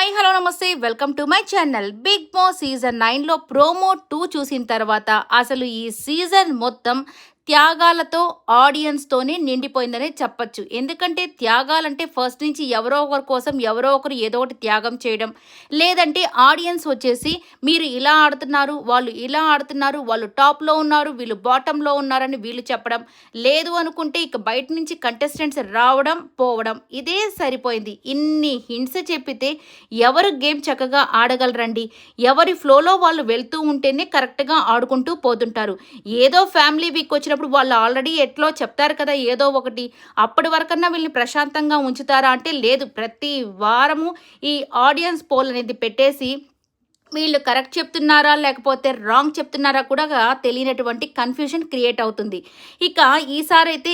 Hi hello namaste welcome to my channel. Bigg Boss season 9లో promo 2 చూసిన తర్వాత అసలు ఈ సీజన్ మొత్తం త్యాగాలతో ఆడియన్స్తోనే నిండిపోయిందనే చెప్పచ్చు. ఎందుకంటే త్యాగాలంటే ఫస్ట్ నుంచి ఎవరో ఒకరి కోసం ఎవరో ఒకరు ఏదో ఒకటి త్యాగం చేయడం, లేదంటే ఆడియన్స్ వచ్చేసి మీరు ఇలా ఆడుతున్నారు, వాళ్ళు ఇలా ఆడుతున్నారు, వాళ్ళు టాప్లో ఉన్నారు, వీళ్ళు బాటంలో ఉన్నారని వీళ్ళు చెప్పడం, లేదు అనుకుంటే ఇక బయట నుంచి కంటెస్టెంట్స్ రావడం పోవడం ఇదే సరిపోయింది. ఇన్ని హింట్స్ చెప్పితే ఎవరు గేమ్ చక్కగా ఆడగలరండి? ఎవరి ఫ్లోలో వాళ్ళు వెళ్తూ ఉంటేనే కరెక్ట్గా ఆడుకుంటూ పోతుంటారు. ఏదో ఫ్యామిలీ వీక్ వచ్చినప్పుడు వాళ్ళు ఆల్రెడీ ఎట్లో చెప్తారు కదా ఏదో ఒకటి, అప్పటి వరకన్నా వీళ్ళని ప్రశాంతంగా ఉంచుతారా అంటే లేదు. ప్రతి వారము ఈ ఆడియన్స్ పోల్ అనేది పెట్టేసి వీళ్ళు కరెక్ట్ చెప్తున్నారా లేకపోతే రాంగ్ చెప్తున్నారా కూడా తెలియనటువంటి కన్ఫ్యూజన్ క్రియేట్ అవుతుంది. ఇక ఈసారైతే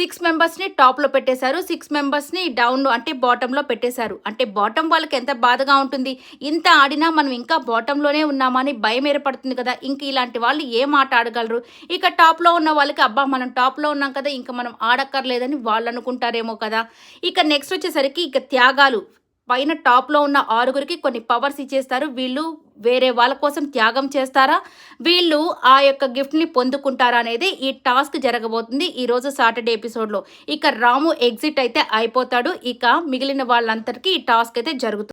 6 మెంబర్స్ని టాప్లో పెట్టేశారు, 6 మెంబర్స్ని డౌన్లో అంటే బాటంలో పెట్టేశారు. అంటే బాటం వాళ్ళకి ఎంత బాధగా ఉంటుంది, ఇంత ఆడినా మనం ఇంకా బాటంలోనే ఉన్నామని భయం ఏర్పడుతుంది కదా. ఇంక ఇలాంటి వాళ్ళు ఏం ఆట ఆడగలరు? ఇక టాప్లో ఉన్న వాళ్ళకి అబ్బా మనం టాప్లో ఉన్నాం కదా ఇంకా మనం ఆడక్కర్లేదని వాళ్ళు అనుకుంటారేమో కదా. ఇక నెక్స్ట్ వచ్చేసరికి ఇక త్యాగాలు పైన టాప్లో ఉన్న 6గురికి కొన్ని పవర్స్ ఇచ్చేస్తారు. వీళ్ళు వేరే వాళ్ళ కోసం త్యాగం చేస్తారా, వీళ్ళు ఆ యొక్క గిఫ్ట్ని పొందుకుంటారా అనేది ఈ టాస్క్ జరగబోతుంది ఈరోజు సాటర్డే ఎపిసోడ్లో. ఇక రాము ఎగ్జిట్ అయితే అయిపోతాడు, ఇక మిగిలిన వాళ్ళందరికీ ఈ టాస్క్ అయితే జరుగుతుంది.